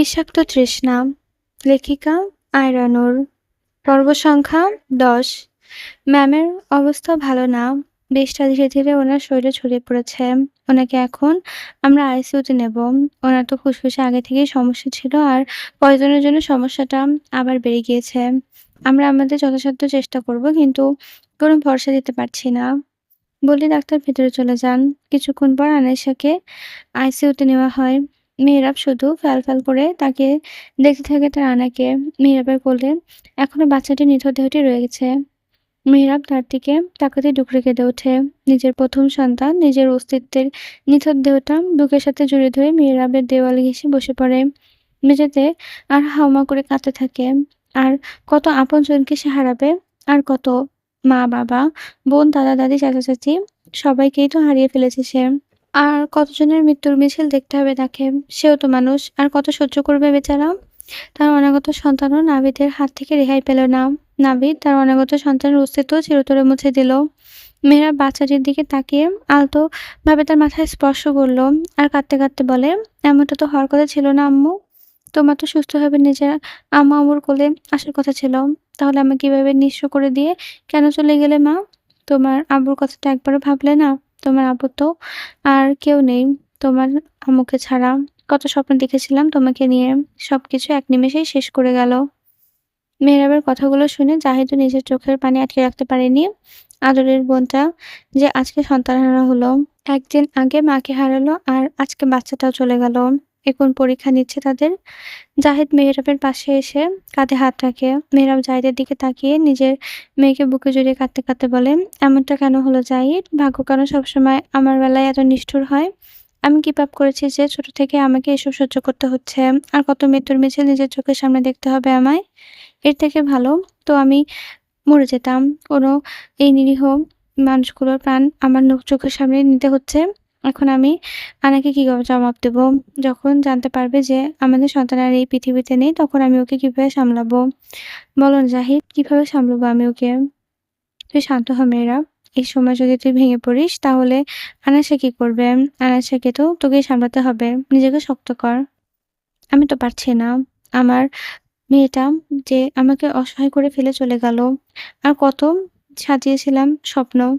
বিষাক্ত তৃষ্ণা, লেখিকা আয়রা নূর, পর্ব সংখ্যা ১০। ম্যামের অবস্থা ভালো না। বিষটা ধীরে ধীরে ওনার শরীরে ছড়িয়ে পড়েছে। ওনাকে এখন আমরা আইসিইউতে নেব। ওনার তো ফুসফুসে আগে থেকেই সমস্যা ছিল, আর পয়জনের জন্য সমস্যাটা আবার বেড়ে গিয়েছে। আমরা আমাদের যথাসাধ্য চেষ্টা করব, কিন্তু কোনো ভরসা দিতে পারছি না। বলে ডাক্তার ভেতরে চলে যান। কিছুক্ষণ পর আয়েশাকে আইসিইউতে নেওয়া হয়। মেহেরাব শুধু ফ্যাল করে তাকিয়ে দেখতে থাকে তার আনাকে। মেহেরাবের কোলে এখনো বাচ্চাটির নিথর দেহটি রয়ে গেছে। মেহেরাব তার দিকে তাকাতেই ডুকরে কেঁদে ওঠে। নিজের প্রথম সন্তান, নিজের অস্তিত্বের নিথর দেহটা বুকের সাথে জড়িয়ে ধরে মেহেরাবের দেওয়ালে ঘেঁষে বসে পড়ে। মেঝেতে আর হাউমাউ করে কাঁদতে থাকে। আর কত আপনজনকে সে হারাবে, আর কত মা-বাবা, বোন, দাদা-দাদি, চাচা-চাচী সবাইকেই তো হারিয়ে ফেলেছে সে। আর কতজনের মৃত্যুর মিছিল দেখতে হবে তাকে। সেও তো মানুষ, আর কত সহ্য করবে বেচারা। তার অনাগত সন্তানও নাভিদের হাত থেকে রেহাই পেল না। নাভিদ তার অনাগত সন্তানের অস্তিত্ব চিরতরে মুছে দিল। মেয়েরা বাচ্চাটির দিকে তাকিয়ে আলতো ভাবে তার মাথায় স্পর্শ করল, আর কাঁদতে কাঁদতে বলে, এমনটা তো হওয়ার কথা ছিল না আম্মু। তোমার তো সুস্থভাবে নিজের আম্মু আম্মুর কোলে আসার কথা ছিল। তাহলে আমাকে কিভাবে নিঃস্ব করে দিয়ে কেন চলে গেলে মা? তোমার আব্বুর কথাটা একবারও ভাবলে না? তোমার আব্বু তো আর কেউ নেই তোমার আম্মুকে ছাড়া। কত স্বপ্ন দেখেছিলাম তোমাকে নিয়ে, সবকিছু এক নিমেষেই শেষ করে গেল। মেহরাবের কথাগুলো শুনে জাহিদও নিজের চোখের পানি আটকে রাখতে পারেনি। আদরের বোনটা যে আজকে সন্তানহারা হলো, একদিন আগে মাকে হারালো, আর আজকে বাচ্চাটাও চলে গেল। এখন পরীক্ষা নিচ্ছে তাদের। জাহিদ মেহরাবের পাশে এসে কাঁধে হাত রাখে। মেহরাব জাহিদের দিকে তাকিয়ে নিজের মেয়েকে বুকে জড়িয়ে কাঁদতে কাঁদতে বলে, এমনটা কেন হলো জাহিদ? ভাগ্য কেন সবসময় আমার বেলায় এত নিষ্ঠুর হয়? আমি কি পাপ করেছি যে ছোট থেকে আমাকে এসব সহ্য করতে হচ্ছে? আর কত মৃত্যুর মিছিল নিজের চোখের সামনে দেখতে হবে আমায়? এর থেকে ভালো তো আমি মরে যেতাম। কোনো এই নিরীহ মানুষগুলোর প্রাণ আমার চোখের সামনে নিতে হচ্ছে। এখন আমি আনাকে কি জবাব দেব? যখন জানতে পারবে যে আমাদের সন্তান আর এই পৃথিবীতে নেই, তখন আমি ওকে কিভাবে সামলাবো? বলো না জাহিদ, কিভাবে সামলাবো আমি ওকে? তুই শান্ত হ মেয়েরা। এই সময় যদি তুই ভেঙে পড়িস, তাহলে আনাসা কি করবে? আনাসাকে তো তোকেই সামলাতে হবে। নিজেকে শক্ত কর। আমি তো পারছি না। আমার মেয়েটা যে আমাকে অসহায় করে ফেলে চলে গেল। আর কত সাজিয়েছিলাম স্বপ্ন।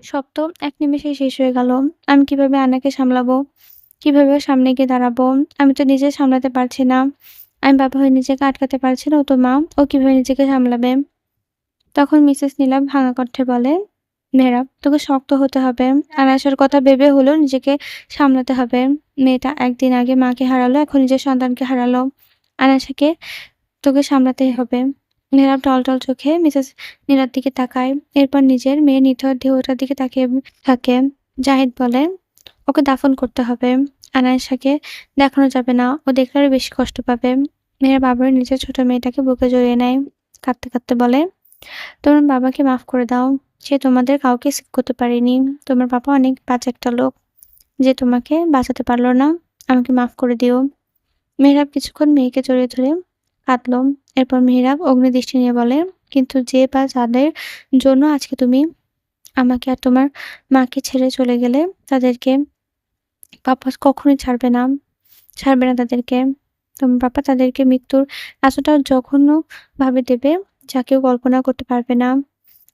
সব তো এক নিমেষেই শেষ হয়ে গেল। আমি কিভাবে আনাকে সামলাবো? কিভাবে ওর সামনে গিয়ে দাঁড়াবো? আমি তো নিজে সামলাতে পারছি না। আমি বাবা হয়ে নিজেকে আটকাতে পারছি না। ও তো মা। ও কিভাবে নিজেকে সামলাবে? তখন মিসেস নীলাভ ভাঙা কণ্ঠে বলে, মেহরাব, তোকে শক্ত হতে হবে। আনায়াসের কথা ভেবে হলেও নিজেকে সামলাতে হবে। মেয়েটা একদিন আগে মাকে হারালো, এখন নিজের সন্তানকে হারালো। আনায়াসকে তোকে সামলাতেই হবে। মেহরাব টলটল চোখে মিসেস নীলার দিকে তাকায়। এরপর নিজের মেয়ের নিথর দেহটার দিকে তাকিয়ে থাকে। জাহিদ বলে, ওকে দাফন করতে হবে। আনায়াসাকে দেখানো যাবে না। ও দেখলে আরো বেশি কষ্ট পাবে। মেয়ের বাবার নিজের ছোট মেয়েটাকে বুকে জড়িয়ে নেয়। কাঁদতে কাঁদতে বলে, তোমার বাবাকে মাফ করে দাও। সে তোমাদের কাউকে সেভ করতে পারেনি। তোমার বাবা অনেক বাজে একটা লোক, যে তোমাকে বাঁচাতে পারলো না। আমাকে মাফ করে দিও। মেহরাব কিছুক্ষণ মেয়েকে জড়িয়ে ধরে কাঁদল। এরপর মেহরাব অগ্নিদৃষ্টি নিয়ে বলে, কিন্তু যে বা যাদের জন্য আজকে তুমি আমাকে আর তোমার মাকে ছেড়ে চলে গেলে, তাদেরকে পাপা কখনোই ছাড়বে না। ছাড়বে না তাদেরকে। তোমার পাপা তাদেরকে মৃত্যুর এতটা জঘন্যভাবে দেবে, যা কেউ কল্পনাও করতে পারবে না।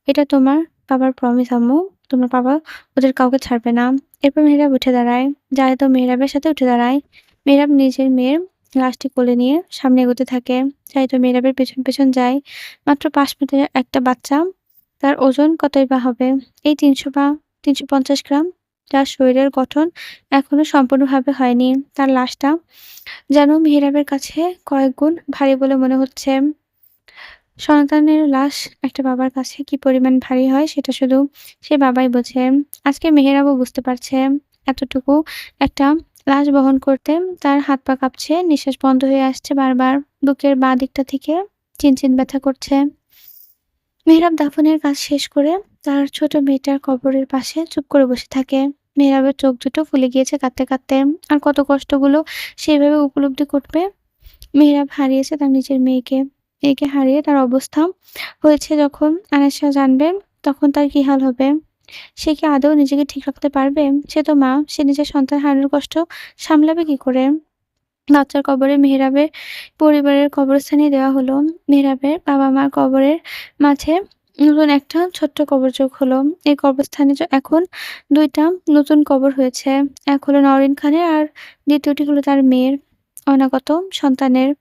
এটা তোমার বাবার প্রমিস আম্মু। তোমার বাবা ওদের কাউকে ছাড়বে না। এরপর মেহরাব উঠে দাঁড়ায়। জাহেদ ও মেহরাবের সাথে উঠে দাঁড়ায়। মেহরাব নিজের মেয়ের লাশটি কোলে নিয়ে সামনে এগোতে থাকে। জাহেদ ও মেহরাবের পেছন পেছন যায়। মাত্র ৫ মিনিটের একটা বাচ্চা। তার ওজন কতই বা হবে? এই ৩০০ বা ৩৫০ গ্রাম। যার শরীরের গঠন এখনো সম্পূর্ণভাবে হয়নি। তার লাশটা যেন মেহরাবের কাছে কয়েক গুণ ভারী বলে মনে হচ্ছে। সন্তানের লাশ একটা বাবার কাছে কি পরিমাণ ভারী হয়, সেটা শুধু সে বাবাই বোঝে। আজকে মেহেরাবও বুঝতে পারছে, এতটুকু একটা লাশ বহন করতে তার হাত পা কাঁপছে, নিঃশ্বাস বন্ধ হয়ে আসছে বারবার। বুকের বাঁ দিকটা থেকে চিনচিন ব্যথা করছে। মেহরাব দাফনের কাজ শেষ করে তার ছোট মেয়েটার কবরের পাশে চুপ করে বসে থাকে। মেহরাবের চোখ দুটো ফুলে গিয়েছে কাঁদতে কাঁদতে। আর কত কষ্টগুলো সেভাবে উপলব্ধি করবে। মেহরাব হারিয়েছে তার নিজের মেয়েকে। মেয়েকে হারিয়ে তার অবস্থা হয়েছে যখন আয়েশা জানবে, তখন তার কি হাল হবে? সে কি আদৌ নিজেকে ঠিক রাখতে পারবে? সে তো মা, সে নিজের সন্তান হারানোর কষ্ট সামলাবে কি করে? বাচ্চার কবরে মেহেরাবের পরিবারের কবরস্থানে দেওয়া হলো। মেহেরাবের বাবা-মার কবরের মাঝে নতুন একটা ছোট্ট কবর যোগ হলো। এই কবরস্থানে এখন ২ টা নতুন কবর হয়েছে। এক হলো নওরিন খানের আর ২য় টি হলো তার মেয়ের অনাগত সন্তানের।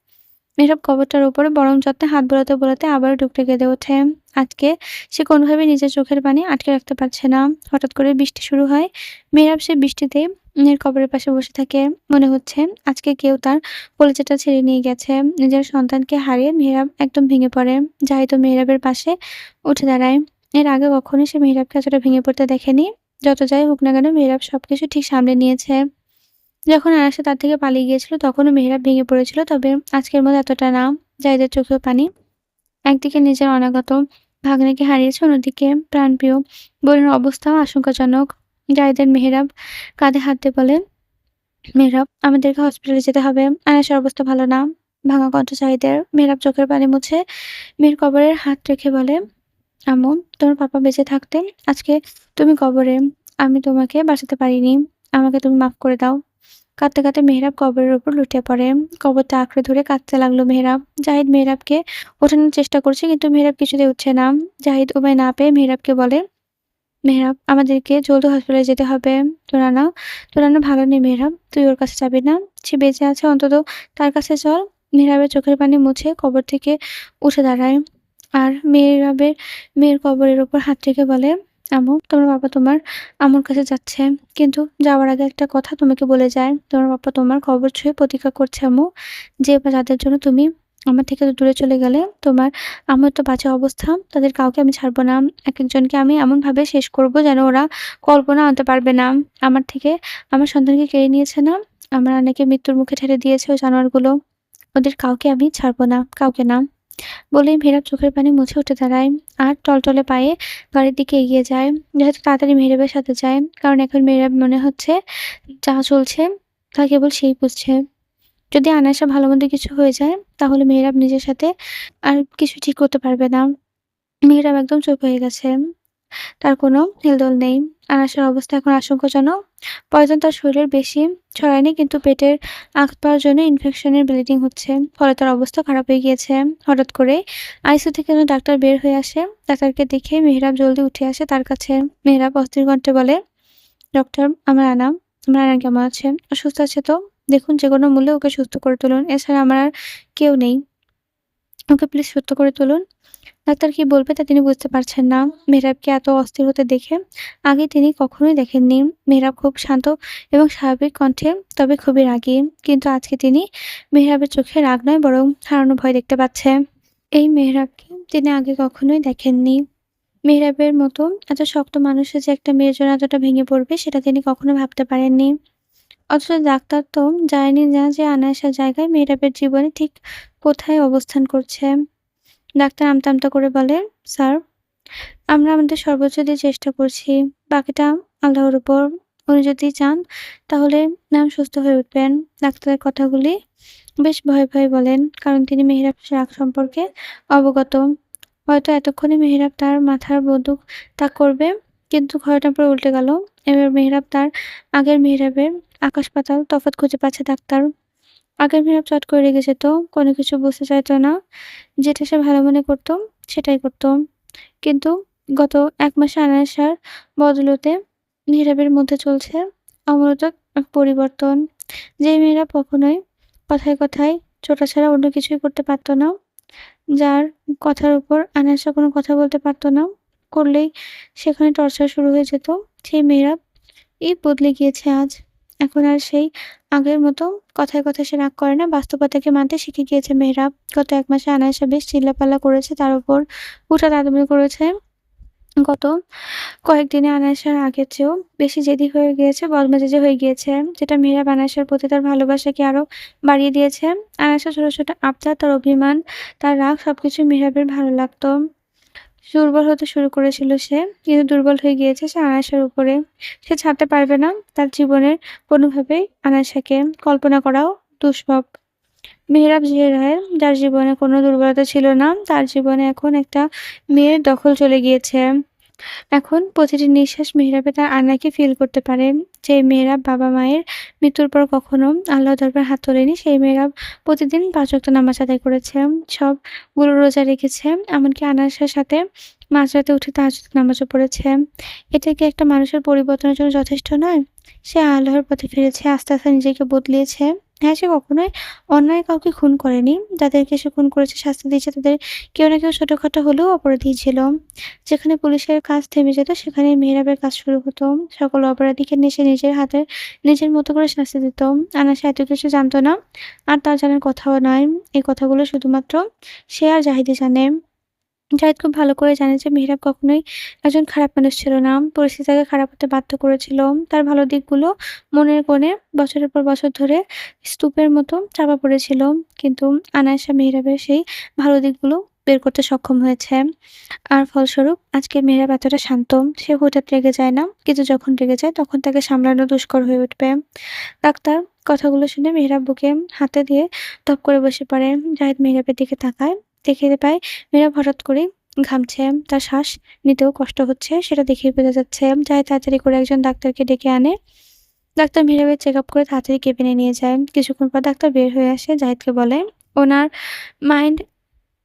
মেহরাব কবরটার উপরে পরম যত্নে হাত বোলাতে, বোলাতে আবারও টুকরে কেঁদে ওঠে। আজকে সে কোনোভাবেই নিজের চোখের পানি আটকে রাখতে পারছে না। হঠাৎ করে বৃষ্টি শুরু হয়। মেহরাব সে বৃষ্টিতে মেয়ের কবরের পাশে বসে থাকে। মনে হচ্ছে আজকে কেউ তার কলিজাটা ছিঁড়ে নিয়ে গেছে। নিজের সন্তানকে হারিয়ে মেহরাব একদম ভেঙে পড়ে। জাহিদও মেহরাবের পাশে উঠে দাঁড়ায়। এর আগে কখনোই সে মেহরাবকে এতটা ভেঙে পড়তে দেখেনি। যত যাই হোক না কেন মেহরাব সবকিছু ঠিক সামলে নিয়েছে। যখন আয়েশা তার থেকে পালিয়ে গিয়েছিল তখনও মেহেরাব ভেঙে পড়েছিল। তবে আজকের মতো এতটা না। জাহিদের চোখেও পানি। একদিকে নিজের অনাগত ভাগ্নেকে হারিয়েছে, অন্যদিকে প্রাণপ্রিয় বোনের অবস্থাও আশঙ্কাজনক। জাহিদের মেহেরাব কাঁধে হাত দিয়ে বলে, "মেহেরাব, আমাদেরকে হসপিটালে যেতে হবে। আয়েশার অবস্থা ভালো না।" ভাঙা কণ্ঠ জাহিদের। মেহেরাব চোখের পানি মুছে মেয়ের কবরে হাত রেখে বলে, "আম্মু, তোমার পাপা বেঁচে থাকতে আজকে তুমি কবরে। আমি তোমাকে বাঁচাতে পারিনি। আমাকে তুমি মাফ করে দাও।" কাঁদতে, কাঁদতে মেহরাব কবরের উপর লুটিয়ে পড়ে। কবরটা আঁকড়ে ধরে কাঁদতে লাগলো মেহরাব। জাহিদ মেহরাবকে ওঠানোর চেষ্টা করছে কিন্তু মেহরাব কিছুতেই উঠছে না। জাহিদ উপায় না পেয়ে মেহরাবকে বলে, "মেহরাব, আমাদেরকে জলদি হসপিটালে যেতে হবে। তোরা না ভালো নেই মেহরাব। তুই ওর কাছে যাবি না? সে বেঁচে আছে অন্তত তার কাছে চল।" মেহরাবের চোখের পানি মুছে কবর থেকে উঠে দাঁড়ায়। আর মেয়ের কবরের উপর হাত রেখে বলে, "আম্মু, তোমার বাবা তোমার আম্মুর কাছে যাচ্ছে। কিন্তু যাওয়ার আগে একটা কথা তোমাকে বলে যায়। তোমার পাপা তোমার কবর ছুঁয়ে প্রতিজ্ঞা করছে আম্মু, যে বা যাদের জন্য তুমি আমার থেকে দূরে চলে গেলে, তোমার আম্মুর তো বাজে অবস্থা, তাদের কাউকে আমি ছাড়ব না। একেকজনকে আমি এমনভাবে শেষ করব যেন ওরা কল্পনাও আনতে পারবে না। আমার থেকে আমার সন্তানকে কেড়ে নিয়েছে না? আমার আন্নাকে মৃত্যুর মুখে ঠেলে দিয়েছে ওই জানোয়ারগুলো। ওদের কাউকে আমি ছাড়ব না, কাউকে না।" বলেই মেহেরাব চোখের পানি মুছে উঠে দাঁড়ায় আর টলটলে পায়ে গাড়ির দিকে এগিয়ে যায়। যেহেতু তাড়াতাড়ি মেহেরাবের সাথে যায়। কারণ এখন মেহেরাব মনে হচ্ছে যা চলছে তা কেবল সেই বুঝছে। যদি আনায়াসে ভালো-মন্দ কিছু হয়ে যায় তাহলে মেহেরাব নিজের সাথে আর কিছু ঠিক করতে পারবে না। মেহেরাব একদম চুপ হয়ে গেছে। তার কোনো হেলদোল নেই। আনাসের অবস্থা এখন আশঙ্কাজনক। পয়জন তার শরীরের বেশি ছড়ায়নি কিন্তু পেটের আঘাত পাওয়ার জন্য ইনফেকশনের ব্লিডিং হচ্ছে। ফলে তার অবস্থা খারাপ হয়ে গিয়েছে। হঠাৎ করে আইসিইউ থেকে যেন ডাক্তার বের হয়ে আসে। ডাক্তারকে দেখে মেহরাব জলদি উঠে আসে তার কাছে। মেহরাব অস্থির কণ্ঠে বলে, "ডক্টর, আমার আনা কেমন আছে? ও সুস্থ আছে তো? দেখুন যেকোনো মূল্যে ওকে সুস্থ করে তুলুন। এছাড়া আমার আর কেউ নেই। ওকে প্লিজ সুস্থ করে তুলুন।" ডাক্তার কি বলবে তা তিনি বুঝতে পারছেন না। মেহরাবকে এত অস্থির হতে দেখে আগে তিনি কখনোই দেখেননি। মেহরাব খুব শান্ত এবং স্বাভাবিক কণ্ঠে, তবে খুবই রাগী। কিন্তু আজকে তিনি মেহরাবের চোখে রাগ নয় বরং হারানো ভয় দেখতে পাচ্ছে। এই মেহরাবকে তিনি আগে কখনোই দেখেননি। মেহরাবের মতো এত শক্ত মানুষে যে একটা মেয়ের জন্য এতটা ভেঙে পড়বে সেটা তিনি কখনো ভাবতে পারেননি। অথচ ডাক্তার তো জানেনই না যে আনায়াসের জায়গায় মেহরাবের জীবনে ঠিক কোথায় অবস্থান করছে। ডাক্তার আমতা, আমতা করে বলে, "স্যার, আমরা আমাদের সর্বোচ্চ দিয়ে চেষ্টা করছি। বাকিটা আল্লাহর উপর। উনি যদি চান তাহলে ম্যাম সুস্থ হয়ে উঠবেন।" ডাক্তারের কথাগুলি বেশ ভয়ে, ভয়ে বলেন। কারণ তিনি মেহেরাবের রাগ সম্পর্কে অবগত। হয়তো এতক্ষণে মেহেরাব তার মাথার বন্দুক তাক করবে। কিন্তু ঘটনা পুরো উল্টে গেল। এবার মেহেরাব তার আগের মেহেরাবের আকাশ-পাতাল তফাৎ খুঁজে পাচ্ছে ডাক্তার। আগের মেহেরাব চট করে রেগে যেত। কোনো কিছু বুঝতে চাইত না। যেটা সে ভালো মনে করত সেটাই করত। কিন্তু গত ১ মাসে আনায়াসার বদৌলতে মেহেরাবের মধ্যে চলছে অমূলক এক পরিবর্তন। যে মেয়েরা কখনোই কথায়, কথায় ছোটা ছাড়া অন্য কিছুই করতে পারত না, যার কথার উপর আনায়াসা কোনো কথা বলতে পারত না, করলেই সেখানে টর্চার শুরু হয়ে যেত, সেই মেয়েরা বদলে গিয়েছে আজ। এখন আর সেই আগের মতো কথায়, কথায় সে রাগ করে না। বাস্তবতাকে মানতে শিখে গিয়েছে মেহরাব। গত ১ মাসে আনায়াসা বেশ চিল্লাপাল্লা করেছে তার উপর, হুটহাট করেছে। গত কয়েকদিনে আনায়াসার আগের চেয়েও বেশি জেদি হয়ে গিয়েছে, বদমেজাজি হয়ে গিয়েছে। যেটা মেহরাব আনায়াসার প্রতি তার ভালোবাসাকে আরো বাড়িয়ে দিয়েছে। আনায়াসার ছোট, ছোট আবদার, তার অভিমান, তার রাগ সবকিছুই মেহরাবের ভালো লাগতো। দুর্বল হতে শুরু করেছিল সে, কিন্তু দুর্বল হয়ে গিয়েছে সে আনায়াসার উপরে। সে ছাড়তে পারবে না তার জীবনের কোনোভাবেই আনায়াসাকে। কল্পনা করাও দুষ্প্রভ। মেহরাব জেহেরায়ের যার জীবনে কোনো দুর্বলতা ছিল না, তার জীবনে এখন একটা মেয়ের দখল চলে গিয়েছে। এখন প্রতিটি নিঃশ্বাস মেহরাবে তার আন্নাকে ফিল করতে পারে। যে মেয়েরা বাবা-মায়ের মৃত্যুর পর কখনো আল্লাহর দরবারে হাত তোলেনি, সেই মেয়েরা প্রতিদিন ৫ ওয়াক্ত নামাজ আদায় করেছে। সবগুলো রোজা রেখেছে। এমনকি আনাসের সাথে মাঝরাতে উঠে তাহাজ্জুদ নামাজও পড়েছে। এটা কি একটা মানুষের পরিবর্তনের জন্য যথেষ্ট নয়? সে আল্লাহর পথে ফিরেছে, আস্তে, আস্তে নিজেকে বদলিয়েছে। হ্যাঁ, সে কখনোই অন্যায় কাউকে খুন করেনি। যাদেরকে সে খুন করেছে, শাস্তি দিয়েছে, তাদের কেউ না কেউ ছোটখাটো হলেও অপরাধী ছিল। যেখানে পুলিশের কাজ থেমে যেত, সেখানেই মেহরাবের কাজ শুরু হতো। সকল অপরাধীকে সে নিজের হাতে নিজের মতো করে শাস্তি দিত। আনাসা এত কিছু জানত না, আর তার জানার কথাও নয়। এই কথাগুলো শুধুমাত্র সে আর জাহিদই জানে। জাহিদ খুব ভালো করে জানে যে মেহরাব কখনোই একজন খারাপ মানুষ ছিল না। পরিস্থিতি তাকে খারাপ হতে বাধ্য করেছিল। তার ভালো দিকগুলো মনের কোণে বছরের পর বছর ধরে স্তূপের মতো চাপা পড়েছিল। কিন্তু আনায়েশা মেহরাবের সেই ভালো দিকগুলো বের করতে সক্ষম হয়েছে। আর ফলস্বরূপ আজকে মেহরাব এতটা শান্ত। সে হঠাৎ রেগে যায় না। কিন্তু যখন রেগে যায় তখন তাকে সামলানো দুষ্কর হয়ে উঠবে। ডাক্তার কথাগুলো শুনে মেহরাব বুকে হাতে দিয়ে ধপ করে বসে পড়ে। জাহিদ মেহরাবের দিকে তাকায়। দেখতে পায় মেহরাব হঠাৎ করেই ঘামছে। তার শ্বাস নিতেও কষ্ট হচ্ছে। সেটা দেখেই বোঝা যাচ্ছে। জাহিদ তাড়াতাড়ি করে একজন ডাক্তারকে ডেকে আনে। ডাক্তার মেহরাবের চেকআপ করে তাড়াতাড়ি কেবিনে নিয়ে যায়। কিছুক্ষণ পর ডাক্তার বের হয়ে আসে। জাহিদকে বলে, "ওনার মাইন্ড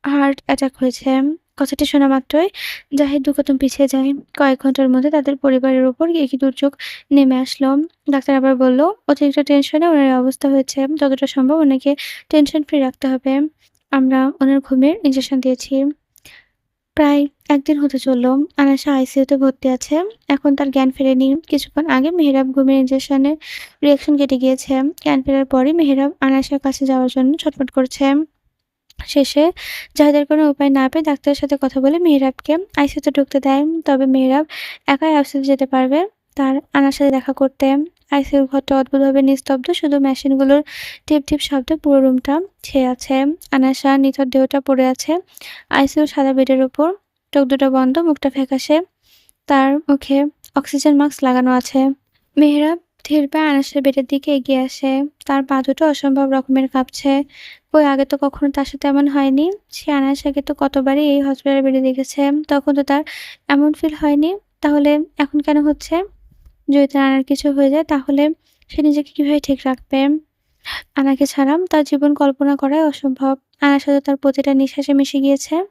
হার্ট অ্যাটাক হয়েছে।" কথাটি শোনা মাত্রই জাহিদ ২ কদম পিছিয়ে যায়। কয়েক ঘন্টার মধ্যে তাদের পরিবারের উপর একই দুর্যোগ নেমে আসলো। ডাক্তার আবার বলল, "অতিরিক্ত টেনশনে উনার এই অবস্থা হয়েছে। যতটা সম্ভব উনাকে টেনশন ফ্রি রাখতে হবে। আমরা উনার ঘুমের ইনজেকশন দিয়েছি।" প্রায় ১ দিন হতে চলল। আনাশা আইসিইউতে ভর্তি আছে। এখন তার জ্ঞান ফেরেনি। কিছুক্ষণ আগে মেহরাব ঘুমের ইনজেকশনের রিঅ্যাকশন কেটে গিয়েছে। জ্ঞান ফেরার পরই মেহরাব আনাশার কাছে যাওয়ার জন্য ছটফট করছে। শেষে জাহিদের কোনো উপায় না পেয়ে ডাক্তারের সাথে কথা বলে মেহরাবকে আইসিইউতে ঢুকতে দেয়। তবে মেহরাব একাই আইসিইউতে যেতে পারবে তার আনার সাথে দেখা করতে। আইসিইউর ঘরটা অদ্ভুতভাবে নিস্তব্ধ। শুধু মেশিনগুলোর টিপ, টিপ শব্দে পুরো রুমটা ছেয়ে আছে। আনাশা নিথর দেহটা পড়ে আছে আইসিইউর সাদা বেডের উপর। চোখ দুটো বন্ধ, মুখটা ফ্যাকাশে। তার মুখে অক্সিজেন মাস্ক লাগানো আছে। মেহরাব ধীর পায়ে আনাসের বেডের দিকে এগিয়ে আসে। তার পা দুটো অসম্ভব রকমের কাঁপছে। কই আগে তো কখনো তার সাথে এমন হয়নি। সে আনায়াসাকে তো কতবারই এই হসপিটালের বেডে দেখেছে। তখন তো তার এমন ফিল হয়নি। তাহলে এখন কেন হচ্ছে? যদি তার আনার কিছু হয়ে যায় তাহলে সে নিজেকে কিভাবে ঠিক রাখবে? আনাকে ছাড়া তার জীবন কল্পনা করাই অসম্ভব। আনার সাথে তার প্রতিটা নিঃশ্বাসে মিশে গিয়েছে।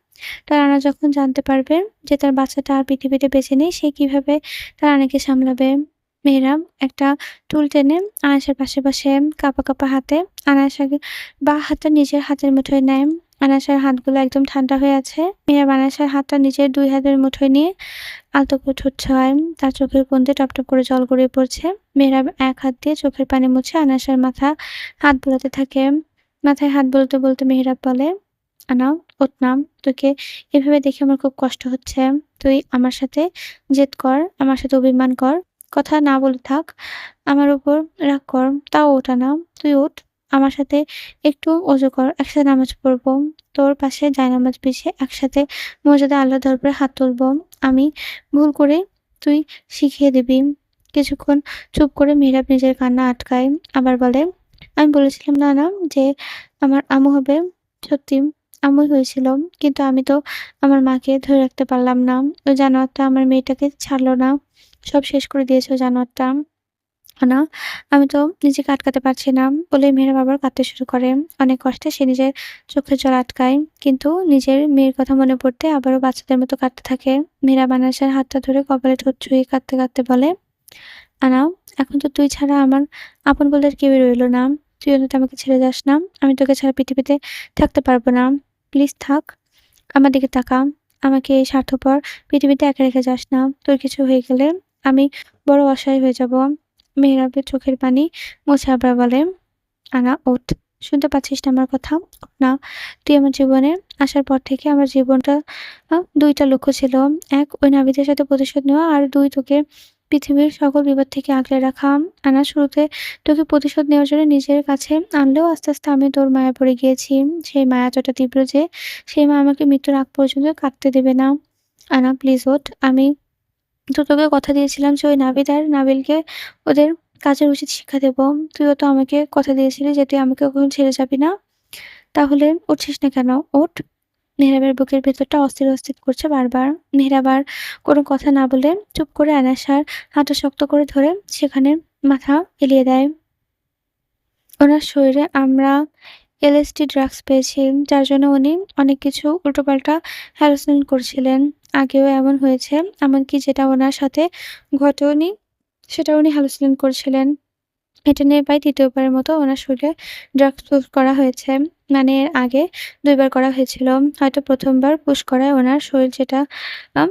তার আনা যখন জানতে পারবে যে তার বাচ্চাটা আর পৃথিবীতে বেঁচে নেই, সে কিভাবে তার আনাকে সামলাবে? মেহরাব একটা টুল টেনে আনাসের পাশে বসে কাঁপা, কাঁপা হাতে আনাসাকে বাঁ হাতটা নিজের হাতের মুঠোয় নেয়। আনাসের হাতগুলো একদম ঠান্ডা হয়ে আছে। মেহরাব আনাসের হাতটা নিজের ২ হাতের মুঠোয় নিয়ে আলতো করে ঠোঁট ছোঁয়ায়। তার চোখের কোণ দিয়ে টপটপ করে জল গড়িয়ে পড়ছে। মেহরাব এক হাত দিয়ে চোখের পানি মুছে আনাসের মাথা হাত বুলাতে থাকে। মাথায় হাত বুলাতে, বলতে মেহরাব বলে, "আনা, ওঠ না। তোকে এভাবে দেখে আমার খুব কষ্ট হচ্ছে। তুই আমার সাথে জেদ কর, আমার সাথে অভিমান কর। কথা না বলে থাক। আমার উপর রাগ কর। তাও ওঠ আনা। তুই ওঠ। আমার সাথে একটু ওযু কর। একসাথে নামাজ পড়ব। তোর পাশে জায়নামাজ বিছিয়ে একসাথে মসজিদে আল্লাহর দরবারে হাত তুলব। আমি ভুল করে তুই শিখিয়ে দিবি।" কিছুক্ষণ চুপ করে মেহরাব নিজের কান্না আটকায়। আবার বলে, "আমি বলেছিলাম না, না যে আমার আম্মু হবে। সত্যি আম্মুই হয়েছিল। কিন্তু আমি তো আমার মাকে ধরে রাখতে পারলাম না। ওই জানোয়ারটা আমার মেয়েটাকে ছাড়ল না। সব শেষ করে দিয়েছে ওই জানোয়ারটা। না, আমি তো নিজেকে আটকাতে পারছি না।" বলেই মেহরাব আবার কাঁদতে শুরু করে। অনেক কষ্টে সে নিজের চোখের জল আটকায়। কিন্তু নিজের মেয়ের কথা মনে পড়তে আবারও বাচ্চাদের মতো কাঁদতে থাকে। মেহরাব আনাসের হাতটা ধরে কপালে ঠোঁট ছুঁয়ে কাঁদতে, কাঁদতে বলে, "আনা, এখন তো তুই ছাড়া আমার আপন বলতে আর কেউই রইল না। তুই অন্তত আমাকে ছেড়ে যাস না। আমি তোকে ছাড়া পৃথিবীতে থাকতে পারব না। প্লিজ থাক। আমার দিকে তাকা। আমাকে এই স্বার্থপর পৃথিবীতে একা রেখে যাস না। তোর কিছু হয়ে গেলে আমি বড় অসহায় হয়ে যাব।" মেহরাবের চোখের পানি মুছে আবার বলে, "আনা, ওঠ। শুনতে পাচ্ছিস না আমার কথা? ওঠ না। তুই আমার জীবনে আসার পর থেকে আমার জীবনটা ২ টা লক্ষ্য ছিল। ১ ওই নাবিদের সাথে প্রতিশোধ নেওয়া, আর ২ তোকে পৃথিবীর সকল বিপদ থেকে আগলে রাখা। আনা, শুরুতে তোকে প্রতিশোধ নেওয়ার জন্য নিজের কাছে আনলেও আস্তে, আস্তে আমি তোর মায়ায় পড়ে গিয়েছি। সেই মায়া এতটা তীব্র যে সেই মায়া আমাকে মৃত্যুর আগ পর্যন্ত কাটতে দেবে না। আনা, প্লিজ ওঠ। আমি তো তোকে কথা দিয়েছিলাম যে ওই নাভিদ আর নাবিলকে ওদের কাজের উচিত শিক্ষা দেব। তুইও তো আমাকে কথা দিয়েছিলি যে তুই আমাকে কখনো ছেড়ে যাবি না। তাহলে উঠছিস না কেন? ওঠ।" মেহরাবের বুকের ভেতরটা অস্থির, অস্থির করছে বারবার। মেহরাব আর কোনো কথা না বলে চুপ করে আয়েশার হাতটা শক্ত করে ধরে সেখানে মাথা এলিয়ে দেয়। ওনার শরীরে আমরা এলএসডি ড্রাগস পেয়েছি, যার জন্য উনি অনেক কিছু উল্টোপাল্টা হ্যালুসিনেট করছিলেন। আগেও এমন হয়েছে, এমনকি যেটা ওনার সাথে ঘটেওনি সেটাও উনি হ্যালুসিনেট করছিলেন। এটা নিয়ে প্রায় ৩য় বারের মতো ওনার শরীরে ড্রাগস পুশ করা হয়েছে। মানে এর আগে ২ বার করা হয়েছিল। হয়তো ১ম বার পুশ করায় ওনার শরীর যেটা আম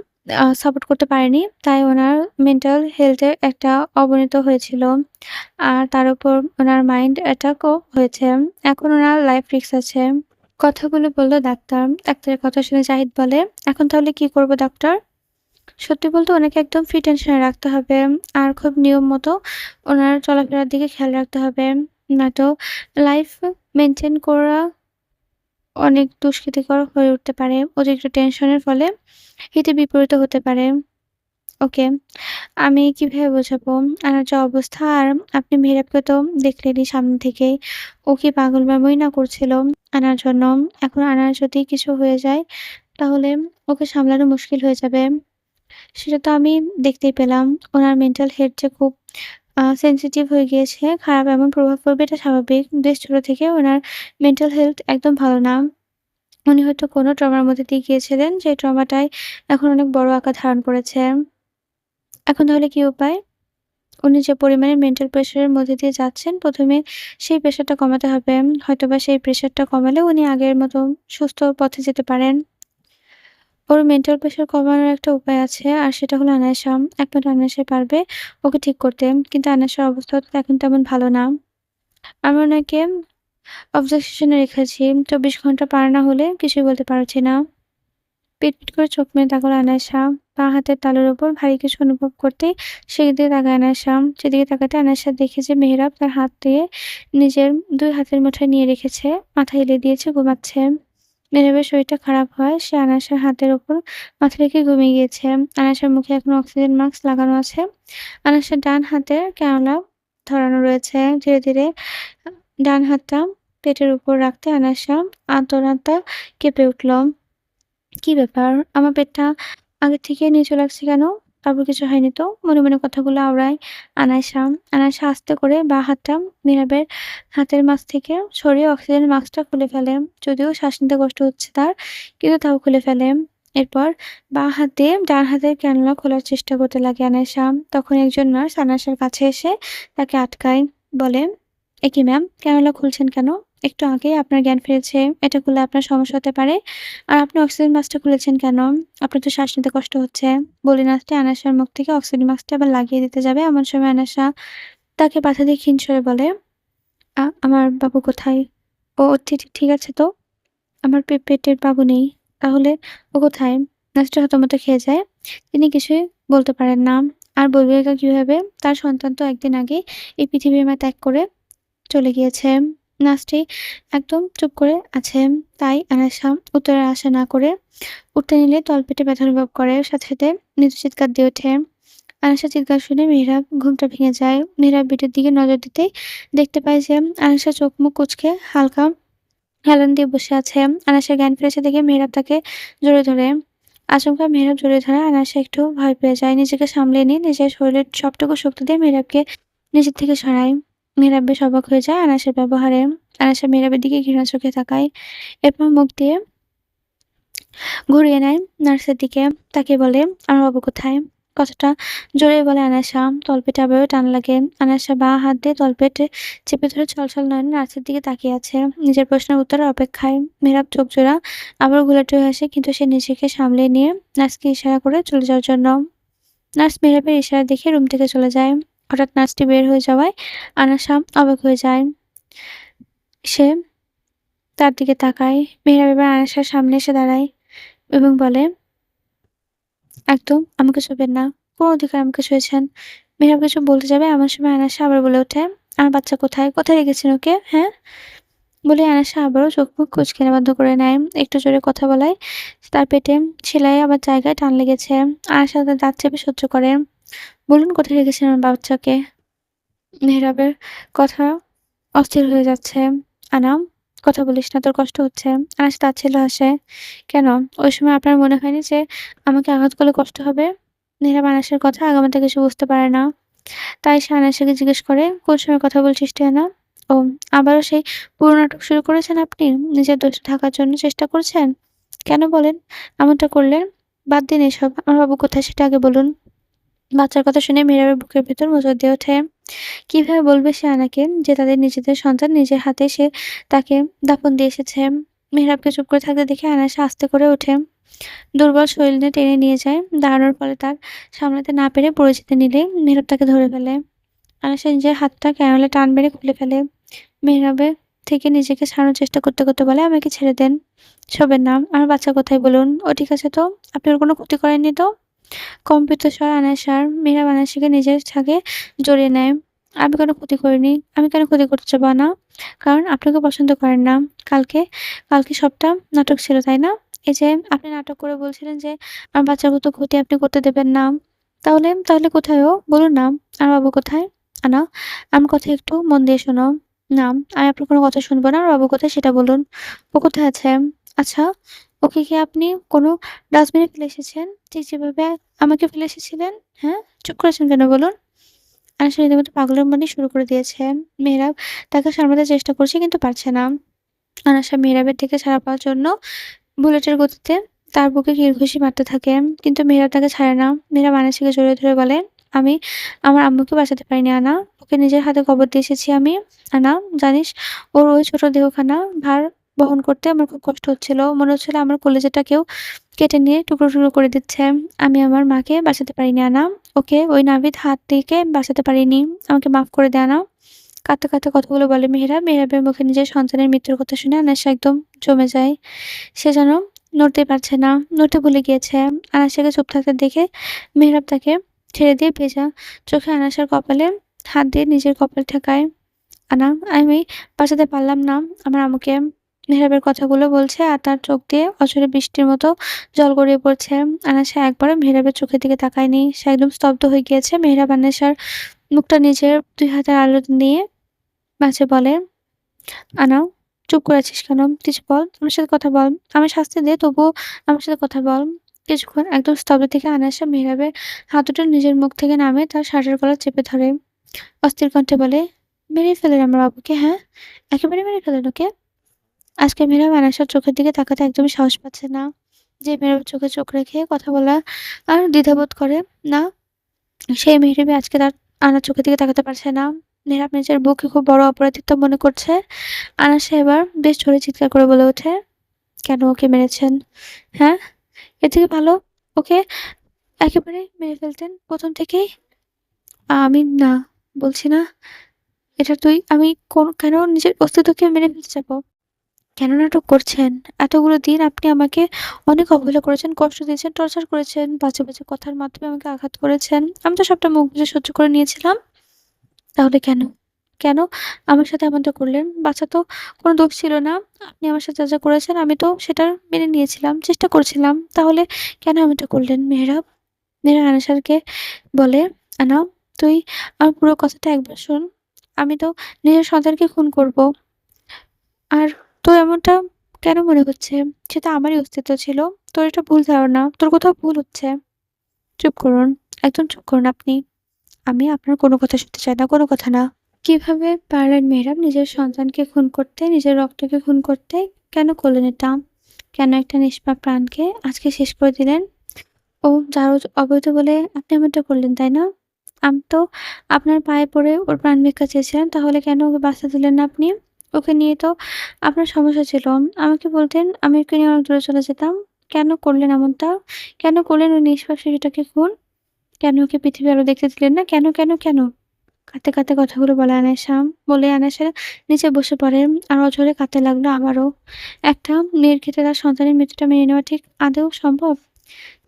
সাপোর্ট করতে পারেনি। তাই ওনার মেন্টাল হেলথ এ একটা অবনতি হয়েছিল। আর তার উপর ওনার মাইন্ড অ্যাটাকও হয়েছে। এখন ওনার লাইফ রিস্ক আছে। কথাগুলো বলল ডাক্তার। ডাক্তারের কথা শুনে জাহিদ বলে, "এখন তাহলে কি করব ডাক্তার?" সত্যি বলতে ওনাকে একদম ফ্রি টেনশনে রাখতে হবে। আর খুব নিয়ম মতো ওনার চলাফেরার দিকে খেয়াল রাখতে হবে। নয়তো লাইফ মেইনটেইন করা অনেক দুষ্কৃতিকর হয়ে উঠতে পারে। অতিরিক্ত টেনশনের ফলে হিতে বিপরীত হতে পারে। ওকে, আমি কিভাবে বোঝাবো? আনার যা অবস্থা, আর আপনি মেহেরাবকে তো দেখলেনই সামনে থেকেই। ও কি পাগলপ্রামই না করছিল আনার জন্য। এখন আনার যদি কিছু হয়ে যায় তাহলে ওকে সামলানো মুশকিল হয়ে যাবে। সেটা তো আমি দেখতেই পেলাম। উনার মেন্টাল হেলথ যে খুব সেনসিটিভ হয়ে গিয়েছে, খারাপ এমন প্রভাব পড়বে এটা স্বাভাবিক। বেশ ছোট থেকে উনার মেন্টাল হেলথ একদম ভালো না। উনি হয়তো কোনো ট্রমার মধ্যে দিয়ে গিয়েছিলেন, যে ট্রমাটাই এখন অনেক বড় আকার ধারণ করেছে। এখন তাহলে কি উপায়? উনি যে পরিমাণে মেন্টাল প্রেশার এর মধ্যে দিয়ে যাচ্ছেন, ১ম এ সেই প্রেশারটা কমাতে হবে। হয়তোবা সেই প্রেশারটা কমালে উনি আগের মতো সুস্থ পথে যেতে পারেন। ওর মেন্টাল প্রেশার কমানোর একটা উপায় আছে, আর সেটা হলো আনায়েশা। একমাত্র আনায়েশাই পারবে ওকে ঠিক করতে। কিন্তু আনায়েশার অবস্থাও তো এখন তেমন ভালো না। আমি ওনাকে অবজারভেশন এ রেখেছি। ২৪ ঘন্টা পার না হলে কিছুই বলতে পারছি না। পিটপিট করে চোখ মেলে তাকালো আনায়েশা। বাঁ হাতের তালুর ওপর ভারী কিছু অনুভব করতেই সেদিকে তাকায় আনায়েশা। সেদিকে তাকাতে আনায়েশা দেখে যে মেহেরাব তার হাত দিয়ে নিজের ২ হাতের মুঠোয় নিয়ে রেখেছে, মাথা হেলিয়ে দিয়েছে, ঘুমাচ্ছে। মেহেরাবের শরীরটা খারাপ হয়, সে আনায়াসের হাতের ওপর মাথা রেখে ঘুমিয়ে গিয়েছে। আনায়াসের মুখে এখনো অক্সিজেন মাস্ক লাগানো আছে। আনায়াসের ডান হাতে ক্যানুলা ধরানো রয়েছে। ধীরে, ধীরে আ ডান হাতটা পেটের উপর রাখতে আনায়াসা আর্তনাদটা কেঁপে উঠল। "কি ব্যাপার? আমার পেটটা আগের থেকে নিচু লাগছে কেন? তারপর কিছু হয়নি তো?" মনে, মনে কথাগুলো আওড়ায় আনায়াসা। আনায়াসা আস্তে করে বাঁ হাতটা মেহেরাবের হাতের মাঝ থেকে সরিয়ে অক্সিজেন মাস্কটা খুলে ফেলে। যদিও শ্বাস নিতে কষ্ট হচ্ছে তার, কিন্তু তাও খুলে ফেলে। এরপর বাঁ হাত দিয়ে ডান হাতের ক্যানুলা খোলার চেষ্টা করতে লাগে আনায়াসা। তখন একজন নার্স আনায়াসার কাছে এসে তাকে আটকায়। বলে, "এ কি ম্যাম, ক্যানুলা খুলছেন কেন? একটু আগেই আপনার জ্ঞান ফিরেছে। এটা খুললে আপনার সমস্যা হতে পারে। আর আপনি অক্সিজেন মাস্কটা খুলেছেন কেন? আপনার তো শ্বাস নিতে কষ্ট হচ্ছে।" বলে নার্সটি আনায়াসার মুখ থেকে অক্সিজেন মাস্কটা আবার লাগিয়ে দিতে যাবে। এমন সময় আনায়াসা তাকে বাধা দিয়ে ক্ষীণ স্বরে বলে, আমার বাবু কোথায়? ও ঠিক আছে তো? আমার পেটের বাবু নেই। তাহলে ও কোথায়?" নার্সটা হতমত খেয়ে যায়। তিনি কিছুই বলতে পারেন না। আর বলবে বা কিভাবে? তার সন্তান তো একদিন আগেই এই পৃথিবীর মায়া ত্যাগ করে চলে গিয়েছে। নার্সটি একদম চুপ করে আছে। তাই আয়েশা উত্তরের আশা না করে উঠতে নিলে তলপেটে ব্যথা অনুভব করে। সাথে, সাথে মৃদু চিৎকার দিয়ে ওঠে। আয়েশার চিৎকার শুনে মেহেরাব ঘুমটা ভেঙে যায়। মেহেরাব বেডের দিকে নজর দিতেই দেখতে পায় যে আয়েশা চোখ মুখ কুঁচকে হালকা হেলান দিয়ে বসে আছে। আয়েশার জ্ঞান ফিরেছে দেখে মেহেরাব তাকে জড়িয়ে ধরে। আচমকা মেহেরাব জড়িয়ে ধরায় আয়েশা একটু ভয় পেয়ে যায়। নিজেকে সামলে নিয়ে নিজের শরীরের সবটুকু শক্তি দিয়ে মেহেরাবকে নিজের থেকে সরায়। মেহেরাব বেশ অবাক হয়ে যায় আয়েশার ব্যবহারে। আয়েশা মেহেরাবের দিকে ঘৃণা চোখে তাকায়। এরপর মুখ দিয়ে ঘুরিয়ে নেয় নার্সের দিকে। তাকিয়ে বলে, "আমার বাবু কোথায়?" কথাটা জোরে বলে আয়েশা। তলপেটে আবারও টান লাগে। আয়েশা বাঁ হাত দিয়ে তলপেটে চেপে ধরে ছলছল নয়নে নার্সের দিকে তাকিয়ে আছে, নিজের প্রশ্নের উত্তরের অপেক্ষায়। মেহেরাব চোখজোড়া আবারও ঘোলাটে হয়ে আসে, কিন্তু সে নিজেকে সামলে নিয়ে নার্সকে ইশারা করে চলে যাওয়ার জন্য। নার্স মেহেরাবের ইশারা দেখে রুম থেকে চলে যায়। হঠাৎ নার্সটি বের হয়ে যাওয়ায় আয়েশা অবাক হয়ে যায়। সে তার দিকে তাকায়। মেহেরাব এবার আয়েশার সামনে এসে দাঁড়ায় এবং বলে, "একদম আমাকে ছুঁবেন না। কোন অধিকারে আমাকে ছুঁয়েছেন?" মেহেরাব কিছু বলতে যাবে, এমন সময় আয়েশা আবার বলে ওঠে, "আমার বাচ্চা কোথায়? কোথায় রেখেছেন ওকে, হ্যাঁ?" বলে আয়েশা আবারও চোখ-মুখ কুঁচকে বন্ধ করে নেয়। একটু জোরে কথা বলায় তার পেটে সেলাই আবার জায়গায় টান লেগেছে। আয়েশা তার দাঁত চেপে সহ্য করে। "বলুন কোথায় রেখেছেন আমার বাচ্চাকে?" মেহেরাবের কথা অস্থির হয়ে যাচ্ছে। "আনাম, কথা বলিস না, তোর কষ্ট হচ্ছে। আনাস তাচ্ছিল্য হাসে। কেন? ওই সময় আপনার মনে হয়নি যে আমাকে আঘাত করলে কষ্ট হবে? নীরব আনাসের কথা আগামাথা কিছু বুঝতে পারে না। তাই সে আনাসকে জিজ্ঞেস করে, "কোন সময় কথা বলছিস টিয়ানা?" ও আবারও সেই পুরো নাটক শুরু করেছেন আপনি? নিজের দোষ ঢাকার জন্য চেষ্টা করছেন? কেন বলেন এমনটা করলেন? বাদ দিন এসব। আমার বাবু কোথায় সেটা আগে বলুন। বাচ্চার কথা শুনে মেহেরাবের বুকের ভেতর মোচড় দিয়ে ওঠে। কিভাবে বলবে সে আনাকে যে তাদের নিজেদের সন্তান নিজের হাতে সে তাকে দাফন দিয়ে এসেছে? মেহেরাবকে চুপ করে থাকতে দেখে আনাস আস্তে করে ওঠে। দুর্বল শরীর নিয়ে টেনে নিয়ে যায়। দাঁড়ানোর ফলে তার সামলাতে না পেরে পড়ে যেতে নিলে মেহেরাব তাকে ধরে ফেলে। আনাসা নিজের হাতটা ক্যানেলে টান মেরে খুলে ফেলে। মেহরাবের থেকে নিজেকে ছাড়ানোর চেষ্টা করতে, করতে বলে, "আমাকে ছেড়ে দেন। ছবেন না। আমার বাচ্চা কোথায় বলুন? ও ঠিক আছে তো? আপনি ওর কোনো ক্ষতি করেননি তো?" কম্পিত স্বর আনাসার মেহরাব আনাসিকে নিজের ছাগে জড়িয়ে নেয়। "আমি কোনো ক্ষতি করিনি। আমি কেন ক্ষতি করতে যাবো আনা? কারণ আপনি ওকে পছন্দ করেন না। কালকে কালকে সবটা নাটক ছিল, তাই না? এই যে আপনি নাটক করে বলছিলেন যে আমার বাচ্চার কত ক্ষতি আপনি করতে দেবেন না। তাহলে কোথায় ও? বলুন না। আমার বাবু কোথায়? আনা, আমার কথা একটু মন দিয়ে শোনো। না, আমি আপনার কোনো কথা শুনবো না। আমার বাবু কোথায় সেটা বলুন। ও কোথায় আছে? আচ্ছা, ওকে কি আপনি কোনো ডাস্টবিনে ফেলে এসেছেন? ঠিক যেভাবে আমাকে ফেলে এসেছিলেন? হ্যাঁ? চুপ করেছেন কেন বলুন? আনিসা রীতিমতো পাগলের মনি শুরু করে দিয়েছে। মেহরাব তাকে সামলাতে চেষ্টা করছে কিন্তু পারছে না। আনাসা মেহরাবের থেকে ছাড়া পাওয়ার জন্য বুলেটের গতিতে তার বুকে কিল-ঘুষি মারতে থাকে। কিন্তু মেহরাব তাকে ছাড়ে না। মেহরাব আনাসকে জড়িয়ে ধরে বলে, "আমি আমার আম্মুকে বাঁচাতে পারিনি আনা। ওকে নিজের হাতে কবর দিয়ে এসেছি আমি। আনা, জানিস ওর ওই ছোট দেহখানা ভার বহন করতে আমার খুব কষ্ট হচ্ছিল। মনে হচ্ছিল আমার কলিজাটা কেউ কেটে নিয়ে টুকরো, টুকরো করে দিচ্ছে। আমি আমার মাকে বাঁচাতে পারিনি আনা। ওকে ওই নাভিদ হাত থেকে বাঁচাতে পারিনি। আমাকে মাফ করে দে আনা।" কাঁদতে, কাঁদতে কথাগুলো বলে মেহেরাব। মেহেরাবের মুখে নিজের সন্তানের মৃত্যুর কথা শুনে আনাসা একদম জমে যায়। সে যেন নড়তেই পারছে না, নড়তে ভুলে গিয়েছে। আনাসাকে চুপ থাকতে দেখে মেহরাব তাকে ছেড়ে দিয়ে ভেজা চোখে আনাসার কপালে হাত দিয়ে নিজের কপাল ঠেকায়। "আনা, আমি বাঁচাতে পারলাম না আমার আম্মুকে।" মেহরাবের কথাগুলো বলছে আর তার চোখ দিয়ে অঝরে বৃষ্টির মতো জল গড়িয়ে পড়ছে। আনাসা একবারও মেহরাবের চোখের দিকে তাকায়নি। সে একদম স্তব্ধ হয়ে গিয়েছে। মেহরাব আনাসার মুখটা নিজের ২ হাতের আলো নিয়ে মাঝে বলে, "আনা, চুপ করে আছিস কেন? কিছু বল। আমার সাথে কথা বল। আমায় শাস্তি দে, তবুও আমার সাথে কথা বল।" কিছুক্ষণ একদম স্তব্ধ থেকে আনাসা মেহরাবের হাত দুটো নিজের মুখ থেকে নামিয়ে তার শার্টের কলার চেপে ধরে। অস্থির কণ্ঠে বলে, "মেরে ফেলেন আমার বাবুকে, হ্যাঁ? একেবারে মেরে ফেলেন ওকে?" আজকে মেহরাব আনাসার চোখের দিকে তাকাতে একদমই সাহস পাচ্ছে না। যে মেহরাবের চোখে চোখ রেখে কথা বলা আর দ্বিধাবোধ করে না, সেই মেহরাবই আজকে তার আনার চোখের দিকে তাকাতে পারছে না। মেহরাব নিজের বুকে খুব বড় অপরাধিত্ব মনে করছে। আনাসা এবার বেশ জোরে চিৎকার করে বলে ওঠে, "কেন ওকে মেরেছেন? হ্যাঁ? এর থেকে ভালো ওকে একেবারে মেরে ফেলতেন ১ম থেকেই।" "আমি না, বলছি না। এটা তুই আমি কেন নিজের অস্তিত্বকে মেরে ফেলতে যাবো? কেন নাটক করছেন? এতগুলো দিন আপনি আমাকে অনেক অবহেলা করেছেন, কষ্ট দিয়েছেন, টর্চার করেছেন, বাজে, বাজে কথার মাধ্যমে আমাকে আঘাত করেছেন। আমি তো সবটা মুখ বুজে সহ্য করে নিয়েছিলাম। তাহলে কেন? কেন আমার সাথে এমনটা করলেন? বাচ্চার তো কোনো দোষ ছিল না। আপনি আমার সাথে যা, যা করেছেন আমি তো সেটা মেনে নিয়েছিলাম, চেষ্টা করছিলাম। তাহলে কেন এমনটা করলেন মেহরাব?" মেহরাব আনাসারকে বলে, "আনা, তুই আমার পুরো কথাটা একবার শোন। আমি তো নিজের সন্তানকে খুন করব। আর তোর এমনটা কেন মনে হচ্ছে? সেটা আমারই অস্তিত্ব ছিল। তোর এটা ভুল ধারণা। তোর কোথাও ভুল হচ্ছে। চুপ করুন। একদম চুপ করুন আপনি। আমি আপনার কোনো কথা শুনতে চাই না, কোনো কথা না।" কিভাবে পারলেন মেহরাব নিজের সন্তানকে খুন করতে, নিজের রক্তকে খুন করতে? কেন করলেন এটা? কেন একটা নিষ্পাপ প্রাণকে আজকে শেষ করে দিলেন? ও জারজ অবৈধ বলে আপনি এমনটা করলেন, তাই না? আমি তো আপনার পায়ে পড়ে ওর প্রাণ ভিক্ষা চেয়েছিলাম। তাহলে কেন ওকে বাঁচতে দিলেন না আপনি? ওকে নিয়ে তো আপনার সমস্যা ছিল। আমাকে বলতেন, আমি ওকে নিয়ে অনেক দূরে চলে যেতাম। কেন করলেন এমনটা? কেন করলেন ওই নিষ্পাপ শিশুটাকে খুন? কেন ওকে পৃথিবীর আলো দেখতে দিলেন না? কেন, কেন, কেন? কাঁদতে, কাঁদতে কথাগুলো বলে আনেশা। বলে আনেশা নিচে বসে পড়ে আর অঝরে কাঁদতে লাগলো আবারও। একটা মেয়ের ক্ষেত্রে তার সন্তানের মৃত্যুটা মেনে নেওয়া ঠিক আদৌ সম্ভব?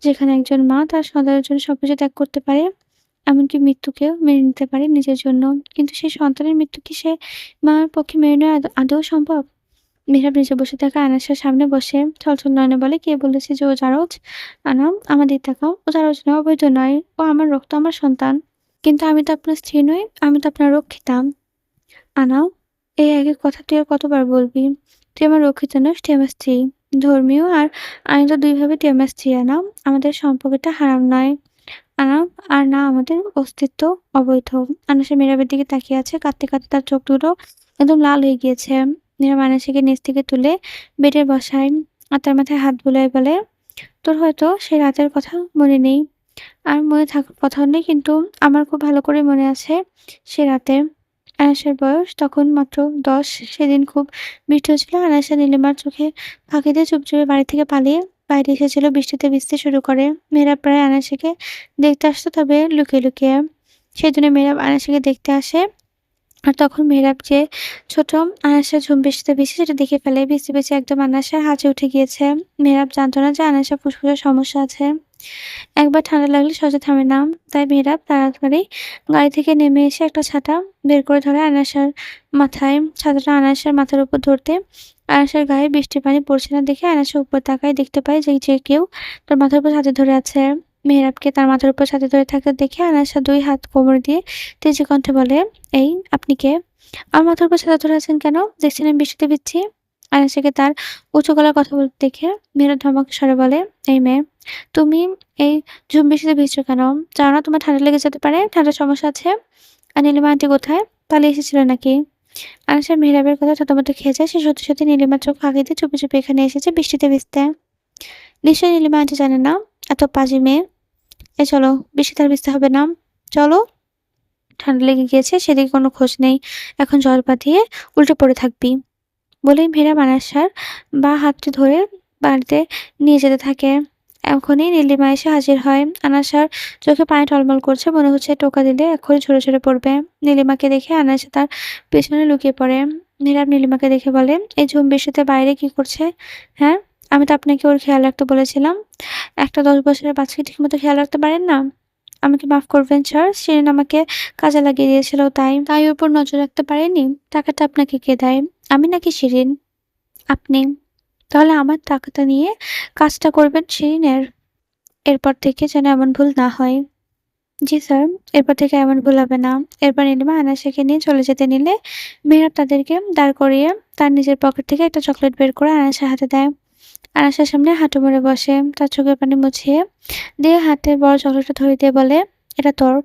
যেখানে একজন মা তার সন্তানের জন্য সবকিছু ত্যাগ করতে পারে, এমনকি মৃত্যুকেও মেনে নিতে পারে নিজের জন্য। কিন্তু সেই সন্তানের মৃত্যু কি সে মার পক্ষে মেনে নেওয়া আদৌ সম্ভব? মেহরাব নিচে বসে থাকা আনাসের সামনে বসে ছলছল নয়নে বলে, "কে বলেছে যে ও জারজ? আনা, আমার দিকে তাকাও। ও জারজ নয়, অবৈধ নয়। ও আমার রক্ত, আমার সন্তান। কিন্তু আমি তো আপনার স্ত্রী নই। আমি তো আপনার রক্ষিতা। আনা, এই একই কথা তুই আর কতবার বলবি? তুই আমার রক্ষিত নস, তুই আমার স্ত্রী। ধর্মীয় আর আইনত ২ ভাবে তুই আমার স্ত্রী আনাম। আমাদের সম্পর্কটা হারাম নয়। আনাম আর না আমাদের অস্তিত্ব অবৈধ। আনাসা মীরাবের দিকে তাকিয়ে আছে। কাঁদতে, কাঁদতে তার চোখ দুটো একদম লাল হয়ে গিয়েছে। নীরব আনাসিকে নিচ থেকে তুলে বেডে বসায় আর তার মাথায় হাত বুলায় বলে, "তোর হয়তো সেই রাতের কথা মনে নেই। আর মনে থাকার কথাও নেই। কিন্তু আমার খুব ভালো করে মনে আছে সে রাতে।" আয়েশার বয়স তখন মাত্র ১০। সেদিন খুব বৃষ্টি হচ্ছিল। আয়েশা নীলিমার চোখে ফাঁকি দিয়ে চুপচাপে বাড়ি থেকে পালিয়ে বাইরে এসেছিল। বৃষ্টিতে ভিজতে শুরু করে। মেয়েরাব প্রায় আয়েশাকে দেখতে আসতো, তবে লুকিয়ে, লুকিয়ে। সেদিনও মেয়েরাব আয়েশাকে দেখতে আসে। আর তখন মেহেরাব যে ছোট আনাসা ঝুম বৃষ্টিতে ভিজে সেটা দেখে ফেলে। ভিজতে, ভিজে একদম আনাসার হাঁচি উঠে গিয়েছে। মেহেরাব জানত না যে আনাসার ফুসফুসের সমস্যা আছে। একবার ঠান্ডা লাগলে সহজে থামে না। তাই মেহেরাব তাড়াতাড়ি গাড়ি থেকে নেমে এসে একটা ছাতা বের করে ধরে আনাসার মাথায়। ছাতাটা আনাসার মাথার উপর ধরতে আনাসার গায়ে বৃষ্টির পানি পড়ছে না দেখে আনাসা উপর তাকায়, দেখতে পায় যে কেউ তার মাথার উপর ছাতি ধরে আছে। মেহেরাবকে তার মাথার উপর ছাতি ধরে থাকতে দেখে আনাসা ২ হাত কোমর দিয়ে তেজি কণ্ঠে বলে, "এই, আপনি কে? আমার মাথার উপর ছাতা ধরে আছেন কেন? দেখছেন আমি বৃষ্টিতে ভিজছি।" আয়েশাকে তার উঁচু গলায় কথা বলতে দেখে মেহেরাব ধমক স্বরে বলে, "এই মেয়ে, তুমি এই ঝুম বৃষ্টিতে ভিজছো কেন? জানো না তোমার ঠান্ডা লেগে যেতে পারে? ঠান্ডার সমস্যা আছে? আর নীলিমা আন্টি কোথায়? পালিয়ে এসেছিল নাকি?" আয়েশা মেহেরাবের কথা থতমত খেয়ে যায়। সে সত্যি, সত্যি নীলিমার চোখ ফাঁকি দিয়ে চুপি, চুপি এখানে এসেছে বৃষ্টিতে ভিজতে। নিশ্চয়ই নীলিমা আন্টি জানে না? এত পাজি মেয়ে। এই চলো, বৃষ্টিতে আর ভিজতে হবে না। চলো। ঠান্ডা লেগে গিয়েছে, সেদিকে কোনো খোঁজ নেই। এখন জল বাঁধিয়ে উল্টে পড়ে থাকবি।" বলেই মেয়েরাব আনাসার বাঁ হাতটি ধরে বাড়িতে নিয়ে যেতে থাকে। এখনই নীলিমা এসে হাজির হয়। আনাসার চোখে পানি টলমল করছে। মনে হচ্ছে টোকা দিলে এক্ষুনি ঝরে, ঝরে পড়বে। নীলিমাকে দেখে আনাসা তার পেছনে লুকিয়ে পড়ে। মেহেরাব নীলিমাকে দেখে বলে, "এই ঝুম বৃষ্টিতে বাইরে কি করছে? হ্যাঁ? আমি তো আপনাকে ওর খেয়াল রাখতে বলেছিলাম। একটা ১০ বছরের বাচ্চাকে ঠিকমতো খেয়াল রাখতে পারেন না? আমাকে মাফ করবেন স্যার। শিরিন আমাকে কাজে লাগিয়ে দিয়েছিল তাই ওর উপর নজর রাখতে পারিনি। টাকাটা আপনাকে কে দেয়? আমি নাকি শিরিন?" "আপনি। তাহলে আমার টাকাটা নিয়ে কাজটা করবেন শিরিনের। এরপর থেকে যেন এমন ভুল না হয়।" "জি স্যার, এরপর থেকে এমন ভুল হবে না।" এরপর নীলিমা আনাসকে নিয়ে চলে যেতে নিলে মেহেরাব তাদেরকে দাঁড় করিয়ে তার নিজের পকেট থেকে একটা চকলেট বের করে আনাসের হাতে দেয়। আনাসের সামনে হাঁটু মুড়ে বসে। তার চোখের পানি মুছিয়ে দিয়ে হাতে বড় চকলেটটা ধরিয়ে দিয়ে বলে, "এটা তোর।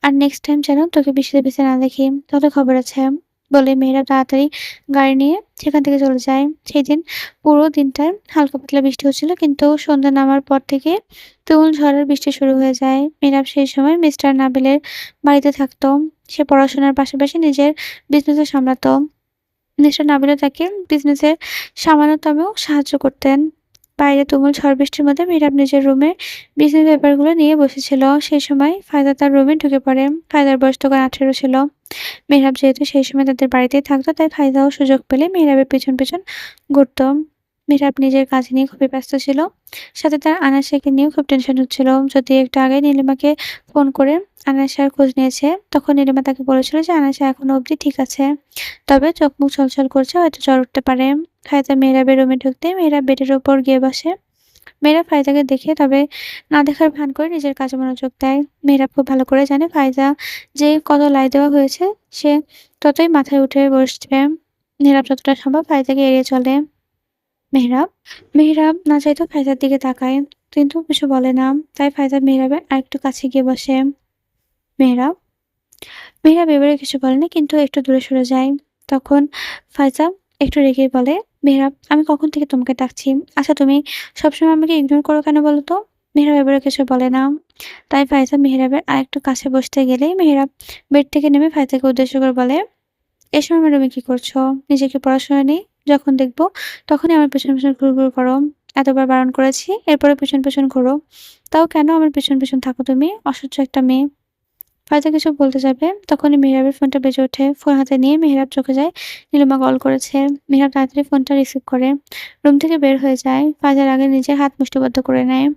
আর নেক্সট টাইম যেন তোকে বৃষ্টিতে ভিজতে না দেখি, তাহলে খবর আছে।" বলে মেয়েরা তাড়াতাড়ি গাড়ি নিয়ে সেখান থেকে চলে যায়। সেদিন পুরো দিনটায় হালকা পাতলা বৃষ্টি হচ্ছিল, কিন্তু সন্ধ্যা নামার পর থেকে তুমুল ঝড়ের বৃষ্টি শুরু হয়ে যায়। মেহেরাব সেই সময় মিস্টার নাবিলের বাড়িতে থাকতো। সে পড়াশোনার পাশাপাশি নিজের বিজনেসও সামলাতো। মিস্টার নাবিলও তাকে বিজনেসের সামান্যতম সাহায্য করতেন। বাইরে তুমুল ঝড় বৃষ্টির মধ্যে মেহেরাব নিজের রুমে বিজনেস পেপারগুলো নিয়ে বসেছিল। সেই সময় ফায়দা তার রুমে ঢুকে পড়ে। ফায়দার বয়স তখন ১৮ ছিল। মেহেরাব যেহেতু সেই সময় তাদের বাড়িতেই থাকতো, তাই ফায়দাও সুযোগ পেলে মেহেরাবের পেছন, পেছন ঘুরত। মেহেরাব নিজের কাজ নিয়ে খুবই ব্যস্ত ছিল। সাথে তার আনাসকে নিয়েও খুব টেনশন হচ্ছিল। যদি একটু আগে নীলিমাকে ফোন করে আনাসার খোঁজ নিয়েছে, তখন নীলিমা তাকে বলেছিল যে আনাসা এখনো অবধি ঠিক আছে। তবে চোখ মুখ ছলছল করছে, হয়তো জ্বর উঠতে পারে। ফায়দা মেহেরাবের রুমে ঢুকতেই মেহেরাব বেডের ওপর গিয়ে বসে। মেহেরাব ফায়দাকে দেখে, তবে না দেখার ভান করে নিজের কাজে মনোযোগ দেয়। মেহেরাব খুব ভালো করে জানে ফায়দা যে কত লাই দেওয়া হয়েছে, সে ততই মাথায় উঠে বসবে। মেহেরাব যতটা সম্ভব ফায়দাকে এড়িয়ে চলে। মেহেরাব মেহেরাব না চাইতেও ফায়দার দিকে তাকায়, কিন্তু কিছু বলে না। তাই ফায়দা মেহেরাবের আরেকটু কাছে গিয়ে বসে। মেহেরাব মেহেরাব এবারে কিছু বলে না, কিন্তু একটু দূরে সরে যায়। তখন ফায়জা একটু রেগেই বলে, "মেহেরাব, আমি কখন থেকে তোমাকে ডাকছি? আচ্ছা তুমি সবসময় আমাকে ইগনোর করো কেন বলো তো?" মেহেরাব এবারে কিছু বলে না। তাই ফায়জা মেহেরাবের আরেকটু কাছে বসতে গেলেই মেহেরাব বেড থেকে নেমে ফায়জাকে উদ্দেশ্য করে বলে, "এসো আমার রুমে কি করছো? নিজে কি পড়াশোনা নেই? যখন দেখবো তখনই আমার পেছন, পেছন ঘুরঘুর করো। এতবার বারণ করেছি, এরপরেও পেছন, পেছন ঘোরো। তাও কেন আমার পেছন, পেছন থাকো তুমি? অসহ্য একটা মেয়ে।" ফায়দা কিছু বলতে যাবে, তখনই মেহেরাবের ফোনটা বেজে ওঠে। ফোন হাতে নিয়ে মেহেরাব চোখে যায় নীলিমা কল করেছে। মেহেরাব তাড়াতাড়ি ফোনটা রিসিভ করে রুম থেকে বের হয়ে যায়। ফায়জার আগে নিজের হাত মুষ্টিবদ্ধ করে নেয়।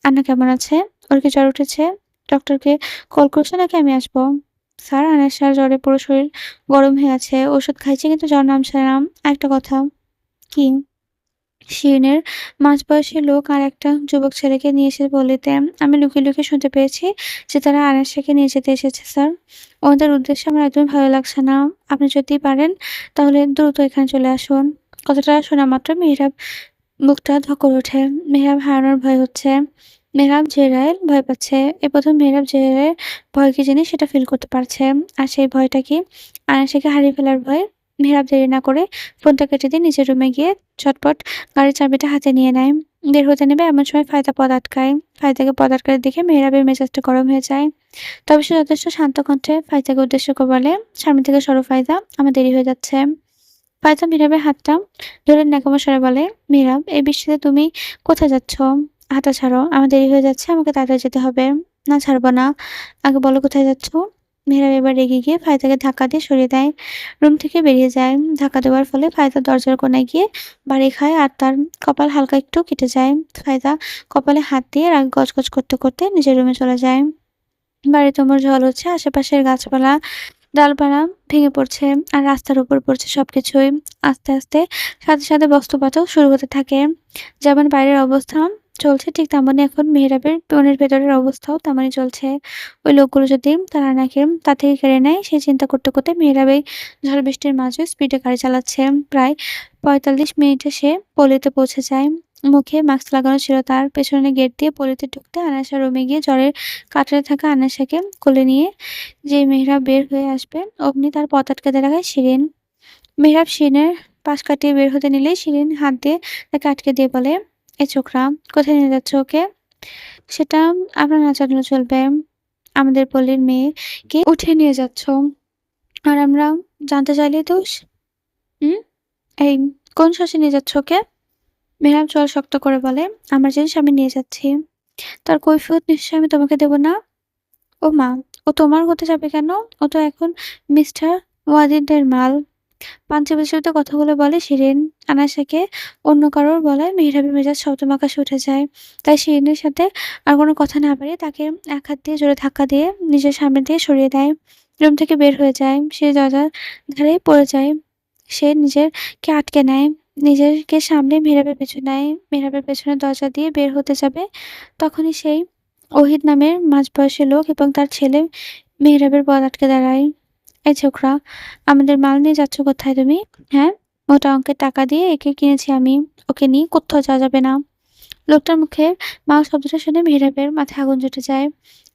"আন্না কেমন আছে? ওর কি জ্বর উঠেছে? ডক্টরকে কল করছো নাকি আমি আসবো?" "স্যার, আনেশার জ্বরে পুরো শরীর গরম হয়ে আছে। ওষুধ খাইছে কিন্তু জ্বর নামছে না। আরেকটা কথা।" "কি?" "শিরিনের মাঝবয়সী লোক আর একটা যুবক ছেলেকে নিয়ে এসে বলিতে আমি লুকিয়ে, লুকিয়ে শুনতে পেয়েছি যে তারা আয়েশাকে নিয়ে যেতে এসেছে স্যার। ওদের উদ্দেশ্য আমার একদমই ভালো লাগছে না। আপনি যদি পারেন তাহলে দ্রুত এখানে চলে আসুন।" কথাটা শোনা মাত্র মেহরাব বুকটা ধক করে ওঠে। মেহরাব হারানোর ভয় হচ্ছে। মেহরাব জেরায়েল ভয় পাচ্ছে। এই ১ম মেহরাব জেরায়েলের ভয় কি জানি সেটা ফিল করতে পারছে। আর সেই ভয়টা কি? আয়েশাকে হারিয়ে ফেলার ভয়। মেহরাব দেরি না করে ফোনটা কেটে দিয়ে নিজের রুমে গিয়ে ঝটপট গাড়ির চাবিটা হাতে নিয়ে নেয়। বের হতে নেবে এমন সময় ফায়দা পথ আটকায়। ফায়দাকে পথ আটকাতে দেখে মেহরাবের মেজাজটা গরম হয়ে যায়। তবে সে যথেষ্ট শান্ত কণ্ঠে ফায়দাকে উদ্দেশ্য করে বলে, "সামনে থেকে সরো ফায়দা, আমার দেরি হয়ে যাচ্ছে।" ফায়জা মিহরাবের হাতটা ধরে ন্যাকামো স্বরে বলে, "মিহরাব, এই বৃষ্টিতে তুমি কোথায় যাচ্ছ? হাঁটা ছাড়ো। আমার দেরি হয়ে যাচ্ছে। আমাকে তাড়াতাড়ি যেতে হবে।" "না, ছাড়ব না। আগে বলো কোথায় যাচ্ছ?" মিহরাব এবার রেগে গিয়ে ফায়জাকে ধাক্কা দিয়ে সরিয়ে দেয়। রুম থেকে বেরিয়ে যায়। ধাক্কা দেওয়ার ফলে ফায়জা দরজার কোণায় গিয়ে বাড়ি খায় আর তার কপাল হালকা একটু কেটে যায়। ফায়জা কপালে হাত দিয়ে রাগে গজগজ করতে, করতে নিজের রুমে চলে যায়। বাড়িতে তুমুল ঝড় হচ্ছে। আশেপাশের গাছপালা ডালপালা ভেঙে পড়ছে আর রাস্তার উপর পড়ছে সবকিছুই। আস্তে, আস্তে সাথে, সাথে বস্তুপাতও শুরু হতে থাকে। যেমন বাইরের অবস্থা চলছে ঠিক তেমনি এখন মেহেরাবের মনের ভেতরের অবস্থাও তেমনই চলছে। ওই লোকগুলো যদি তার আয়নাকে তার থেকে কেড়ে নেয় সেই চিন্তা করতে, করতে মেহেরাব এই ঝড় বৃষ্টির মাঝেও স্পিডে গাড়ি চালাচ্ছে। প্রায় ৪৫ মিনিটে সে পল্লীতে পৌঁছে যায়। মুখে মাস্ক লাগানো ছিল তার। পেছনে গেট দিয়ে পল্লীতে ঢুকতে আনাশা রুমে গিয়ে জ্বরের কাতরে থাকা আনাশাকে কোলে নিয়ে যেই মেহরাব বের হয়ে আসবে অমনি তার পথ আটকাতে লাগায় শিরিন। মেহরাব শিরিনের পাশ কাটিয়ে বের হতে নিলেই শিরিন হাত দিয়ে তাকে আটকে দিয়ে বলে, "এ ছোকরা, কোথায় নিয়ে যাচ্ছ ওকে?" "সেটা আপনার না জানলেও চলবে। আমাদের পল্লীর মেয়েকে উঠিয়ে নিয়ে যাচ্ছ। আর আমরা জানতে চাইলেই দোষ? হুম? এই কোন সাহসে নিয়ে যাচ্ছ ওকে?" মেহরাব চোয়াল শক্ত করে বলে, "আমার জিনিস আমি নিয়ে যাচ্ছি। তার কৈফিয়ত নিশ্চয়ই আমি তোমাকে দেব না?" "ওমা! ও তোমার হতে যাবে কেন? ও তো এখন মিস্টার ওয়াজিদের মাল।" পাঞ্চবিষ্যুতে কথাগুলো বলে শিরিন। আনাশাকে অন্য কারোর বলায় মেহরাবের মেজাজ শব্দম আকাশে উঠে যায়। তাই শিরিনের সাথে আর কোনো কথা না বাড়িয়ে তাকে এক হাত দিয়ে জোরে ধাক্কা দিয়ে নিজের সামনে দিয়ে সরিয়ে দেয়। রুম থেকে বের হয়ে যায়। সে দরজার ধারেই পড়ে যায়। সে নিজেরকে আটকে নেয়। নিজেকে সামলে মেহরাবের পেছু নেয়। মেহরাবের পেছনের দরজা দিয়ে বের হতে যাবে। তখনই সেই ওহিদ নামের মাঝবয়সী লোক এবং তার ছেলে মেহরাবের পথ আটকে দাঁড়ায়। "এই ছোকরা, আমাদের মাল নিয়ে যাচ্ছ কোথায় তুমি? হ্যাঁ? মোটা অঙ্কের টাকা দিয়ে একে কিনেছি আমি। ওকে নিয়ে কোত্থাও যাওয়া যাবে না।" লোকটার মুখের মাল শব্দটা শুনে মেহরাবের মাথায় আগুন জ্বলে যায়।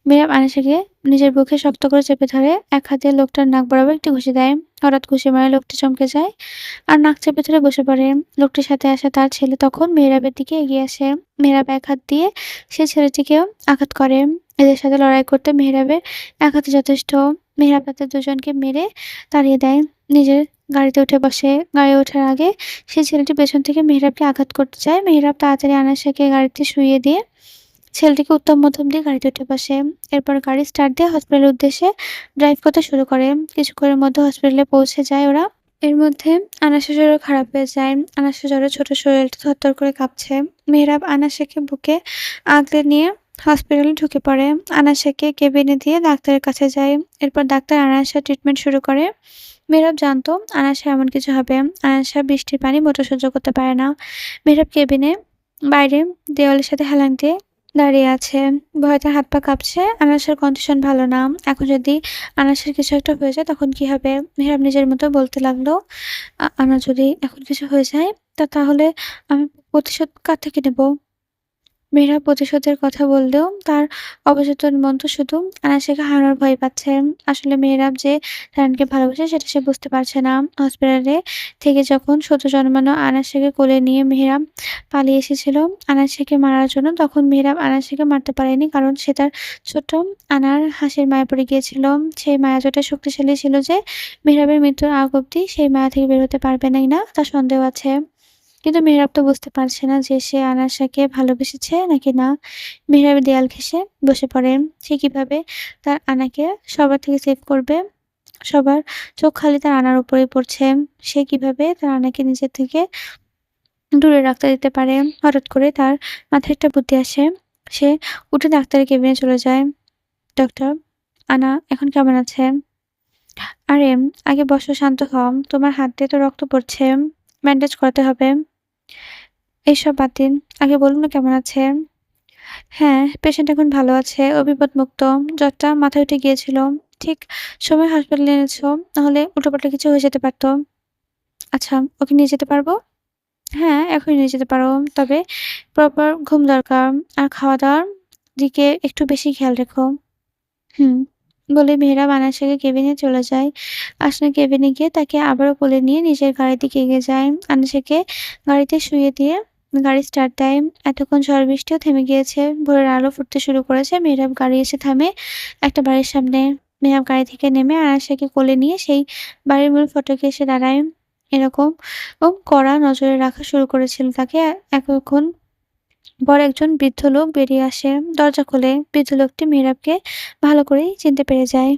মেহরাব আনিশাকে নিজের বুকে শক্ত করে চেপে ধরে এক হাতে লোকটার নাক বরাবর একটি ঘুষি দেয়। হঠাৎ ঘুষি মারে লোকটি চমকে যায় আর নাক চেপে ধরে বসে পড়ে। লোকটির সাথে আসা তার ছেলে তখন মেহরাবের দিকে এগিয়ে আসে। মেহরাব এক হাত দিয়ে সে ছেলেটিকেও আঘাত করে। এদের সাথে লড়াই করতে মেহরাবের এক হাতে যথেষ্ট। মেহরাব তাদের দুজনকে মেরে তাড়িয়ে দেয়। নিজের গাড়িতে উঠে বসে। গাড়ি ওঠার আগে সেই ছেলেটি পেছন থেকে মেহরাবকে আঘাত করতে চায়। মেহরাব তাড়াতাড়ি আনাশাকে গাড়িতে শুইয়ে দিয়ে ছেলেটিকে উত্তম মধ্যম দিয়ে গাড়িতে উঠে বসে। এরপর গাড়ি স্টার্ট দিয়ে হসপিটালের উদ্দেশ্যে ড্রাইভ করতে শুরু করে। কিছুক্ষণের মধ্যে হসপিটালে পৌঁছে যায় ওরা। এর মধ্যে আনাসের শরীর খারাপ হয়ে যায়। আনাসের জ্বরে ছোট শরীরটা থরথর করে কাঁপছে। মেহরাব আনাসেকে বুকে আগলে নিয়ে হসপিটালে ঢুকে পড়ে। আনাসেকে কেবিনে দিয়ে ডাক্তারের কাছে যায়। এরপর ডাক্তার আনাসের ট্রিটমেন্ট শুরু করে। মেহরাব জানতো আনাসা এমন কিছু হবে। আনাসা বৃষ্টির পানি মোটেও সহ্য করতে পারে না। মেহরাব কেবিনে বাইরে দেওয়ালের সাথে হেলান দিয়ে দাঁড়িয়ে আছে। ভয়ে তার হাত পা কাঁপছে। আনাসের কন্ডিশন ভালো না। এখন যদি আনাসের কিছু একটা হয়ে যায় তখন কি হবে? মেহরাব নিজের মতো বলতে লাগলো, আমার যদি এখন কিছু হয়ে যায় তাহলে আমি প্রতিশোধ কার থেকে নেব?" মেয়েরা প্রতিশোধের কথা বললেও তার অবচেতন মন তো শুধু আনাসিকে হারানোর ভয় পাচ্ছে। আসলে মেহরাব যে তারানকে ভালোবাসে সেটা সে বুঝতে পারছে না। হসপিটালে থেকে যখন সদ্য জন্মানো আনাসিকে কোলে নিয়ে মেহরাব পালিয়ে এসেছিল আনাসিকে মারার জন্য, তখন মেহরাব আনাসিকে মারতে পারেনি। কারণ সে তার ছোট্ট আনার হাসির মায়ায় পড়ে গিয়েছিল। সেই মায়া যতটা শক্তিশালী ছিল যে মেহরাবের মৃত্যুর আগ অব্দি সেই মায়া থেকে বের হতে পারবে না তার সন্দেহ আছে। কিন্তু মেহরাব তো বুঝতে পারছে না যে সে আনাশাকে ভালোবেসেছে নাকি না। মেহরাব দেয়াল ঘেঁষে বসে পড়ে। সে কিভাবে তার আনাকে সবার থেকে সেভ করবে? সবার চোখ খালি তার আনার উপরেই পড়ছে। সে কিভাবে তার আনাকে নিজের থেকে দূরে রাখতে দিতে পারে? হঠাৎ করে তার মাথায় একটা বুদ্ধি আসে। সে উঠে ডাক্তারের কেবিনে চলে যায়। "ডক্টর, আনা এখন কেমন আছে?" "আরে আগে বসো, শান্ত হও। তোমার হাত দিয়ে তো রক্ত পড়ছে। ব্যান্ডেজ করাতে হবে।" "এসব বাদ দিন। আগে বলুন না কেমন আছে?" "হ্যাঁ, পেশেন্ট এখন ভালো আছে। ও বিপদমুক্ত। জ্বরটা মাথায় উঠে গিয়েছিল। ঠিক সময়ে হাসপাতালে এনেছো। নাহলে উল্টোপাল্টা কিছু হয়ে যেতে পারত।" "আচ্ছা, ওকে নিয়ে যেতে পারবো?" হ্যাঁ, এখনই নিয়ে যেতে পারো। তবে প্রপার ঘুম দরকার। আর খাওয়া-দাওয়ার দিকে একটু বেশি খেয়াল রেখো। হুম। বলে মেহরাব আনাসের কেবিনে চলে যায়। আসনা কেবিনে গিয়ে তাকে আবারও কোলে নিয়ে নিজের গাড়ির দিকে এগিয়ে যায়। আনাসকে গাড়িতে শুইয়ে দিয়ে গাড়ি স্টার্ট দেয়। এতক্ষণ ঝড় বৃষ্টিও থেমে গিয়েছে। ভোরের আলো ফুটতে শুরু করেছে। মেহরাব গাড়ি এসে থামে একটা বাড়ির সামনে। মেহরাব গাড়ি থেকে নেমে আনাসকে কোলে নিয়ে সেই বাড়ির মূল ফটকে এসে দাঁড়ায়। এরকম কড়া নজরে রাখা শুরু করেছিল তাকে। এতক্ষণ পর একজন বৃদ্ধ লোক বেরিয়ে আসে। দরজা খোলে। বৃদ্ধ লোকটি মেহরাবকে ভালো করেই চিনতে পেরে যায়।